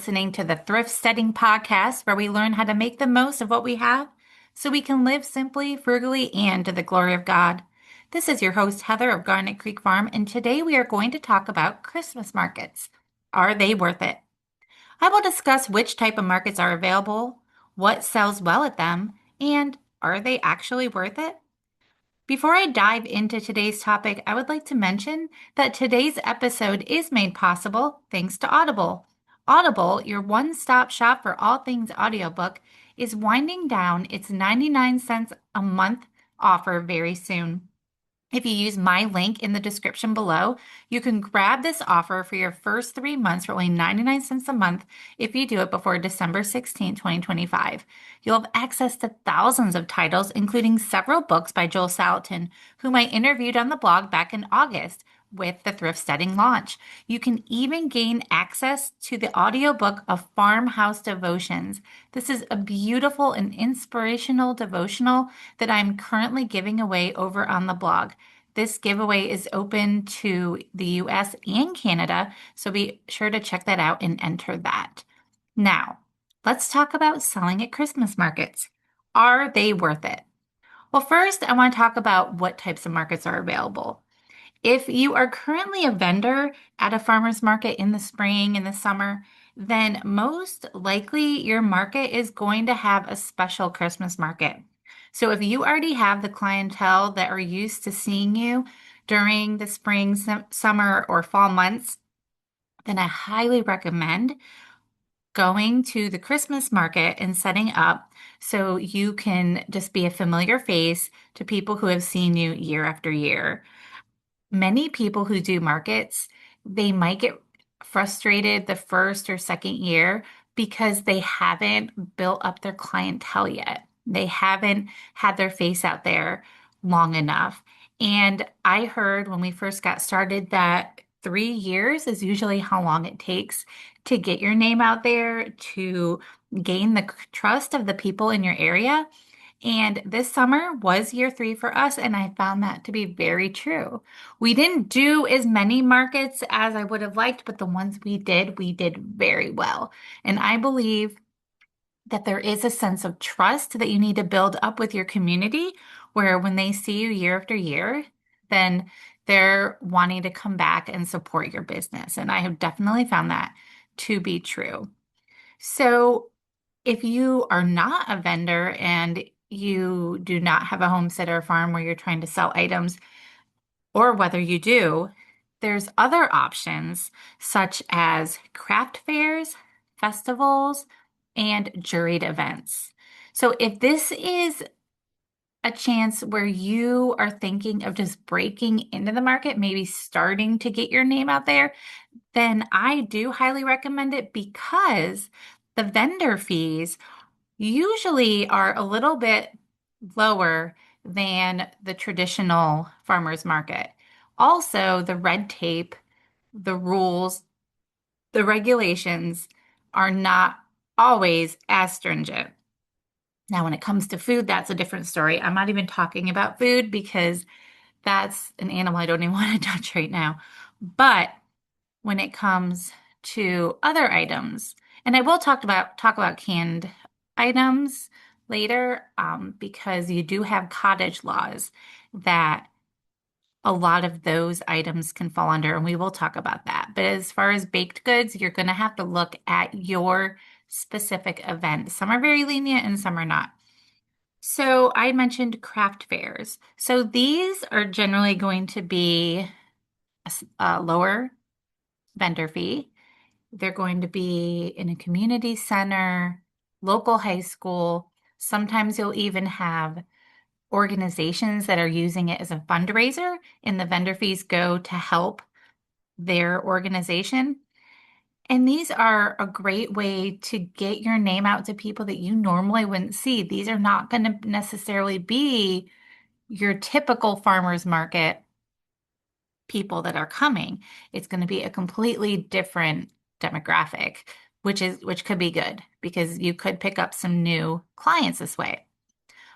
listening to the Thrift Steading Podcast, where we learn how to make the most of what we have so we can live simply, frugally, and to the glory of God. This is your host, Heather of Garnet Creek Farm, and today we are going to talk about Christmas markets. Are they worth it? I will discuss which type of markets are available, what sells well at them, and are they actually worth it? Before I dive into today's topic, I would like to mention that today's episode is made possible thanks to Audible. Audible, your one-stop shop for all things audiobook, is winding down its 99 cents a month offer very soon. If you use my link in the description below, you can grab this offer for your first 3 months for only 99 cents a month if you do it before December 16, 2025. You'll have access to thousands of titles, including several books by Joel Salatin, whom I interviewed on the blog back in August with the Thrift Steading launch. You can even gain access to the audiobook of Farmhouse Devotions. This is a beautiful and inspirational devotional that I'm currently giving away over on the blog. This giveaway is open to the US and Canada, so be sure to check that out and enter that. Now, let's talk about selling at Christmas markets. Are they worth it? Well, first, I want to talk about what types of markets are available. If you are currently a vendor at a farmer's market in the spring and the summer, then most likely your market is going to have a special Christmas market. So if you already have the clientele that are used to seeing you during the spring, summer, or fall months, then I highly recommend going to the Christmas market and setting up so you can just be a familiar face to people who have seen you year after year. Many people who do markets, they might get frustrated the first or second year because they haven't built up their clientele yet. They haven't had their face out there long enough. And I heard when we first got started that 3 years is usually how long it takes to get your name out there, to gain the trust of the people in your area. And this summer was year 3 for us, and I found that to be very true. We didn't do as many markets as I would have liked, but the ones we did very well. And I believe that there is a sense of trust that you need to build up with your community, where when they see you year after year, then they're wanting to come back and support your business. And I have definitely found that to be true. So if you are not a vendor and you do not have a homestead or farm where you're trying to sell items, or whether you do, there's other options such as craft fairs, festivals, and juried events. So if this is a chance where you are thinking of just breaking into the market, maybe starting to get your name out there, then I do highly recommend it because the vendor fees usually are a little bit lower than the traditional farmers market. Also, the red tape, the rules, the regulations are not always as stringent. Now, when it comes to food, that's a different story. I'm not even talking about food because that's an animal I don't even want to touch right now. But when it comes to other items, and I will talk about canned items later, because you do have cottage laws that a lot of those items can fall under, and we will talk about that. But as far as baked goods, you're going to have to look at your specific event. Some are very lenient and some are not. So I mentioned craft fairs. So these are generally going to be a lower vendor fee. They're going to be in a community center, local high school. Sometimes you'll even have organizations that are using it as a fundraiser, and the vendor fees go to help their organization. And these are a great way to get your name out to people that you normally wouldn't see. These are not going to necessarily be your typical farmers market people that are coming. It's going to be a completely different demographic, which could be good because you could pick up some new clients this way.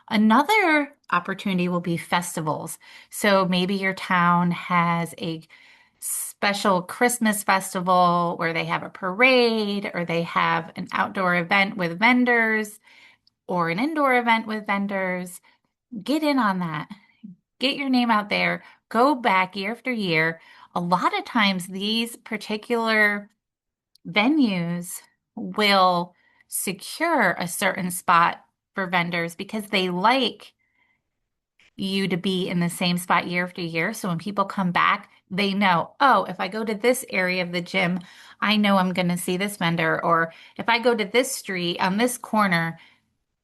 Another opportunity will be festivals. So maybe your town has a special Christmas festival where they have a parade or they have an outdoor event with vendors or an indoor event with vendors, get in on that. Get your name out there. Go back year after year. A lot of times, these particular venues will secure a certain spot for vendors because they like you to be in the same spot year after year. So when people come back, they know, oh, if I go to this area of the gym, I know I'm going to see this vendor. Or if I go to this street on this corner,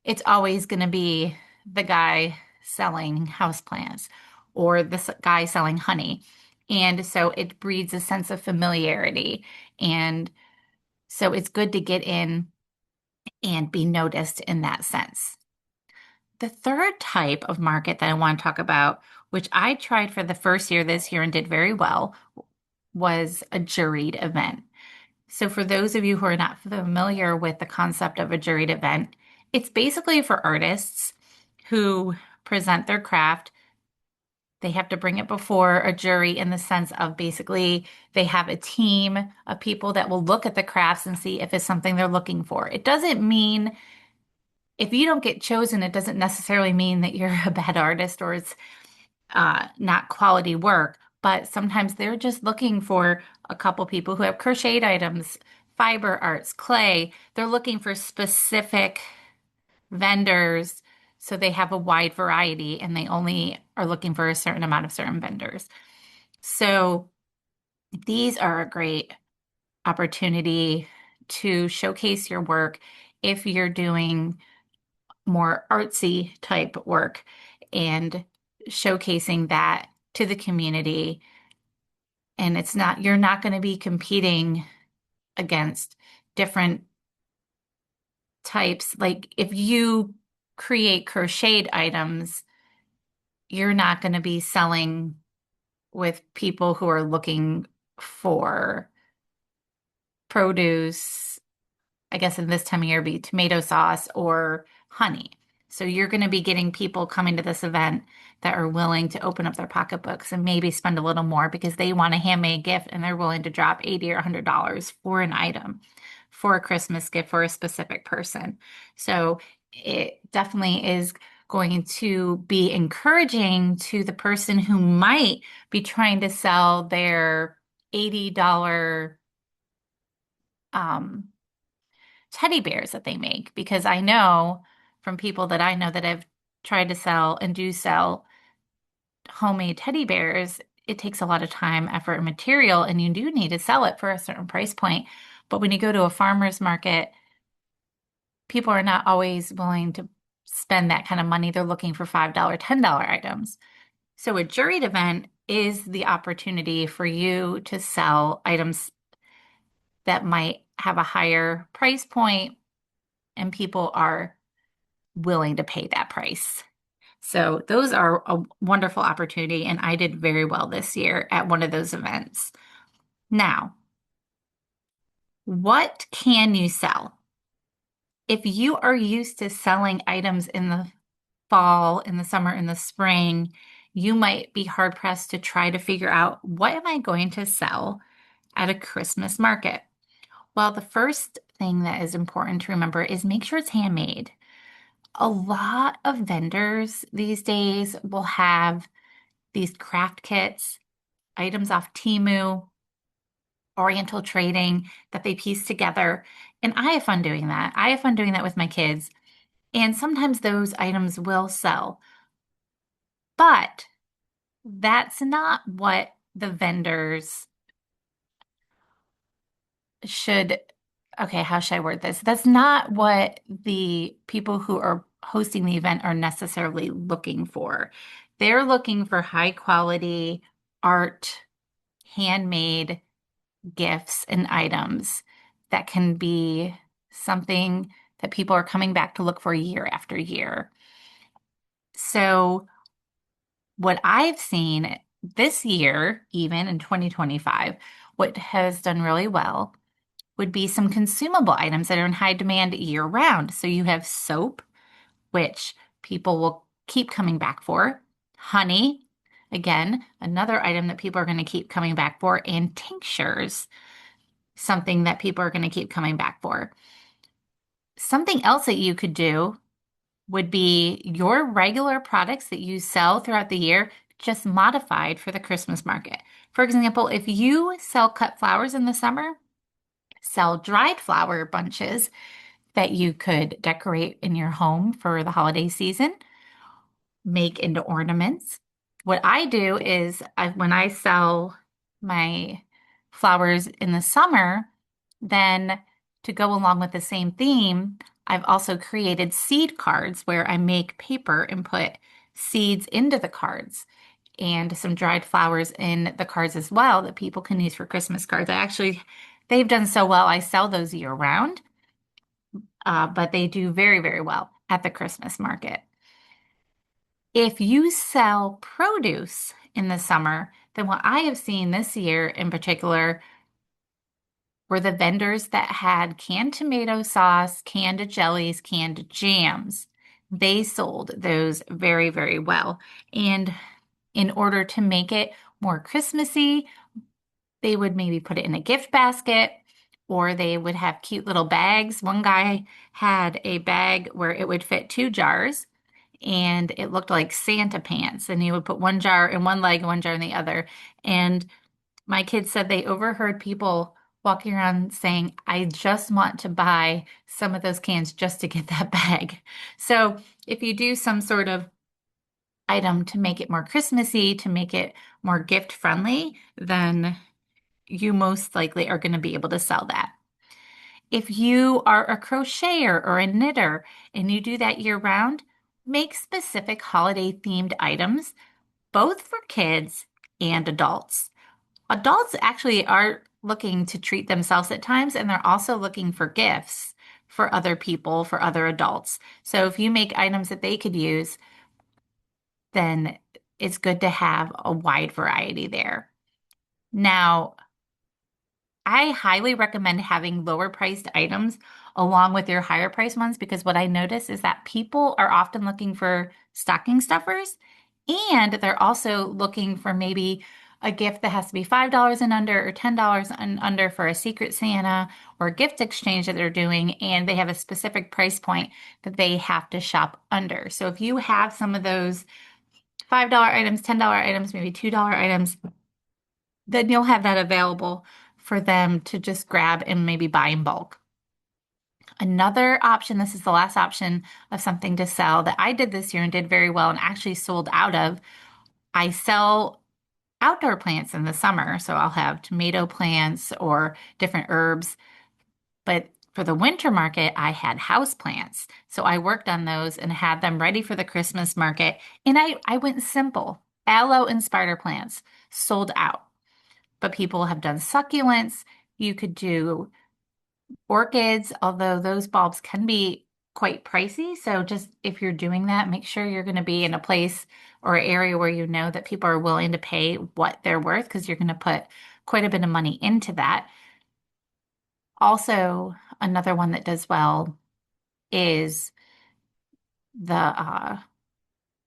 it's always going to be the guy selling houseplants or this guy selling honey. And so it breeds a sense of familiarity. And so it's good to get in and be noticed in that sense. The third type of market that I want to talk about, which I tried for the first year this year and did very well, was a juried event. So, for those of you who are not familiar with the concept of a juried event, it's basically for artists who present their craft. They have to bring it before a jury in the sense of basically they have a team of people that will look at the crafts and see if it's something they're looking for. It doesn't mean if you don't get chosen, it doesn't necessarily mean that you're a bad artist or it's not quality work. But sometimes they're just looking for a couple people who have crocheted items, fiber arts, clay. They're looking for specific vendors. So they have a wide variety and they only are looking for a certain amount of certain vendors. So these are a great opportunity to showcase your work if you're doing more artsy type work and showcasing that to the community. And you're not going to be competing against different types. Like if you create crocheted items, you're not going to be selling with people who are looking for produce. I guess in this time of year, be tomato sauce or honey. So you're going to be getting people coming to this event that are willing to open up their pocketbooks and maybe spend a little more because they want a handmade gift and they're willing to drop $80 or $100 for an item for a Christmas gift for a specific person. So it definitely is going to be encouraging to the person who might be trying to sell their $80 um, teddy bears that they make because I know from people that I know that have tried to sell and do sell homemade teddy bears, it takes a lot of time, effort, and material, and you do need to sell it for a certain price point. But when you go to a farmer's market, people are not always willing to spend that kind of money. They're looking for $5, $10 items. So a juried event is the opportunity for you to sell items that might have a higher price point and people are willing to pay that price. So those are a wonderful opportunity, and I did very well this year at one of those events. Now, what can you sell? If you are used to selling items in the fall, in the summer, in the spring, you might be hard pressed to try to figure out what am I going to sell at a Christmas market? Well, the first thing that is important to remember is make sure it's handmade. A lot of vendors these days will have these craft kits, items off Temu, Oriental Trading that they piece together. And I have fun doing that. I have fun doing that with my kids. And sometimes those items will sell. But that's not what the vendors should, okay, how should I word this? That's not what the people who are hosting the event are necessarily looking for. They're looking for high quality art, handmade gifts and items that can be something that people are coming back to look for year after year. So, what I've seen this year, even in 2025, what has done really well would be some consumable items that are in high demand year round. So you have soap, which people will keep coming back for, honey, Again, another item that people are going to keep coming back for, and tinctures, something that people are going to keep coming back for. Something else that you could do would be your regular products that you sell throughout the year, just modified for the Christmas market. For example, if you sell cut flowers in the summer, sell dried flower bunches that you could decorate in your home for the holiday season, make into ornaments. What I do is when I sell my flowers in the summer, then to go along with the same theme, I've also created seed cards where I make paper and put seeds into the cards and some dried flowers in the cards as well that people can use for Christmas cards. They've done so well. I sell those year round, but they do very, very well at the Christmas market. If you sell produce in the summer, then what I have seen this year in particular were the vendors that had canned tomato sauce, canned jellies, canned jams. They sold those very, very well. And in order to make it more Christmassy, they would maybe put it in a gift basket or they would have cute little bags. One guy had a bag where it would fit 2 jars and it looked like Santa pants. And he would put one jar in one leg, one jar in the other. And my kids said they overheard people walking around saying, I just want to buy some of those cans just to get that bag. So if you do some sort of item to make it more Christmassy, to make it more gift friendly, then you most likely are going to be able to sell that. If you are a crocheter or a knitter and you do that year round, make specific holiday themed items, both for kids and adults. Adults actually are looking to treat themselves at times, and they're also looking for gifts for other people, for other adults. So if you make items that they could use, then it's good to have a wide variety there. Now, I highly recommend having lower priced items along with your higher priced ones because what I notice is that people are often looking for stocking stuffers and they're also looking for maybe a gift that has to be $5 and under or $10 and under for a secret Santa or a gift exchange that they're doing, and they have a specific price point that they have to shop under. So if you have some of those $5 items, $10 items, maybe $2 items, then you'll have that available for them to just grab and maybe buy in bulk. Another option, this is the last option of something to sell that I did this year and did very well and actually sold out of. I sell outdoor plants in the summer, so I'll have tomato plants or different herbs. But for the winter market, I had house plants. So I worked on those and had them ready for the Christmas market. And I went simple. Aloe and spider plants sold out. But people have done succulents. You could do orchids, although those bulbs can be quite pricey. So just if you're doing that, make sure you're going to be in a place or an area where you know that people are willing to pay what they're worth because you're going to put quite a bit of money into that. Also, another one that does well is the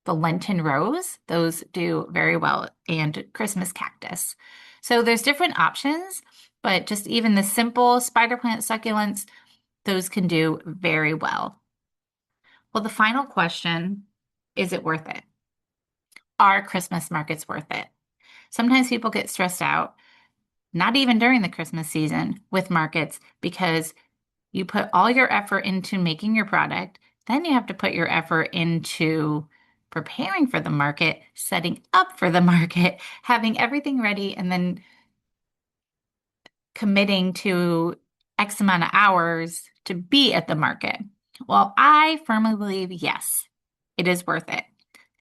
the Lenten rose. Those do very well, and Christmas cactus. So there's different options, but just even the simple spider plant succulents, those can do very well. Well, the final question, is it worth it? Are Christmas markets worth it? Sometimes people get stressed out, not even during the Christmas season with markets, because you put all your effort into making your product, then you have to put your effort into preparing for the market, setting up for the market, having everything ready, and then committing to X amount of hours to be at the market. Well, I firmly believe yes, it is worth it,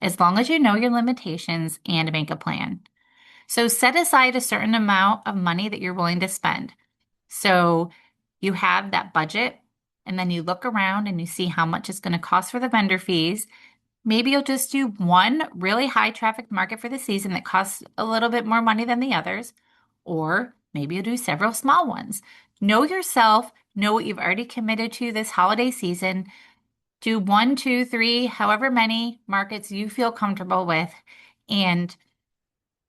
as long as you know your limitations and make a plan. So set aside a certain amount of money that you're willing to spend. So you have that budget, and then you look around and you see how much it's going to cost for the vendor fees. Maybe you'll just do one really high traffic market for the season that costs a little bit more money than the others, or maybe you'll do several small ones. Know yourself, know what you've already committed to this holiday season. Do 1, 2, 3, however many markets you feel comfortable with, and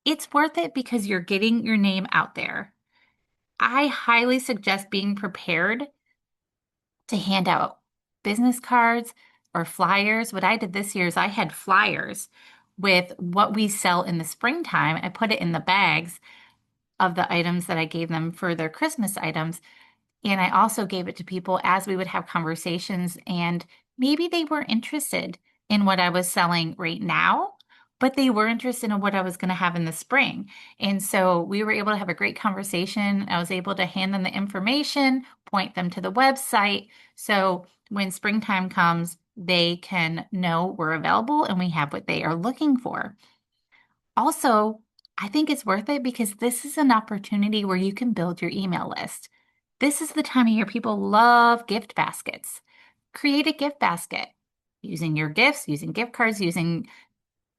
It's worth it because you're getting your name out there. I highly suggest being prepared to hand out business cards or flyers. What I did this year is I had flyers with what we sell in the springtime. I put it in the bags of the items that I gave them for their Christmas items. And I also gave it to people as we would have conversations, and maybe they were interested in what I was selling right now, but they were interested in what I was going to have in the spring. And so we were able to have a great conversation. I was able to hand them the information, point them to the website. So when springtime comes, they can know we're available and we have what they are looking for. Also, I think it's worth it because this is an opportunity where you can build your email list. This is the time of year people love gift baskets. Create a gift basket using your gifts, using gift cards, using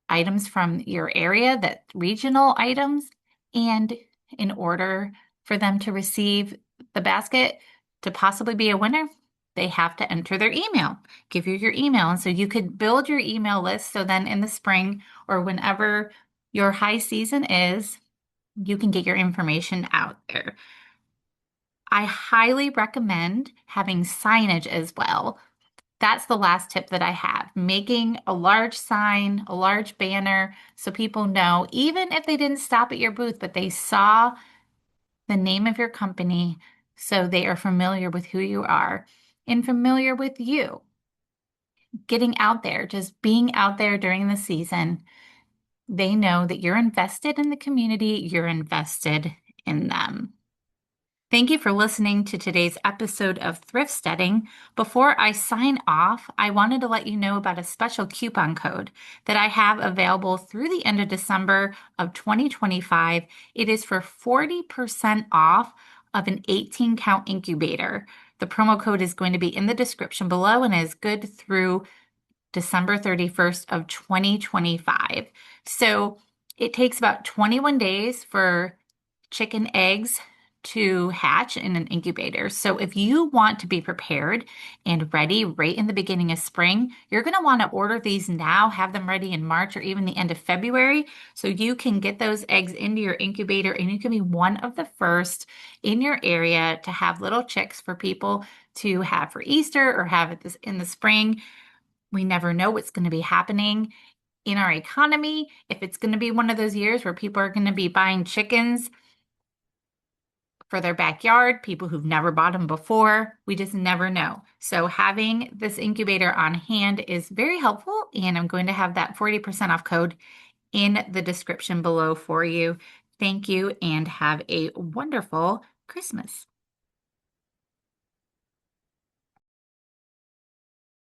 items from your area, that regional items. And in order for them to receive the basket to possibly be a winner, they have to enter their email, give you your email. And so you could build your email list. So then in the spring or whenever your high season is, you can get your information out there. I highly recommend having signage as well. That's the last tip that I have. Making a large sign, a large banner, so people know, even if they didn't stop at your booth, but they saw the name of your company, so they are familiar with who you are and familiar with you. Getting out there, just being out there during the season, they know that you're invested in the community, you're invested in them. Thank you for listening to today's episode of Thrift Steading. Before I sign off, I wanted to let you know about a special coupon code that I have available through the end of December of 2025. It is for 40% off of an 18 count incubator. The promo code is going to be in the description below and is good through December 31st of 2025. So it takes about 21 days for chicken eggs to hatch in an incubator. So if you want to be prepared and ready right in the beginning of spring, you're going to want to order these now, have them ready in March or even the end of February, so you can get those eggs into your incubator and you can be one of the first in your area to have little chicks for people to have for Easter or have it in the spring. We never know what's going to be happening in our economy. If it's going to be one of those years where people are going to be buying chickens for their backyard, people who've never bought them before, we just never know. So having this incubator on hand is very helpful, and I'm going to have that 40% off code in the description below for you. Thank you and have a wonderful Christmas.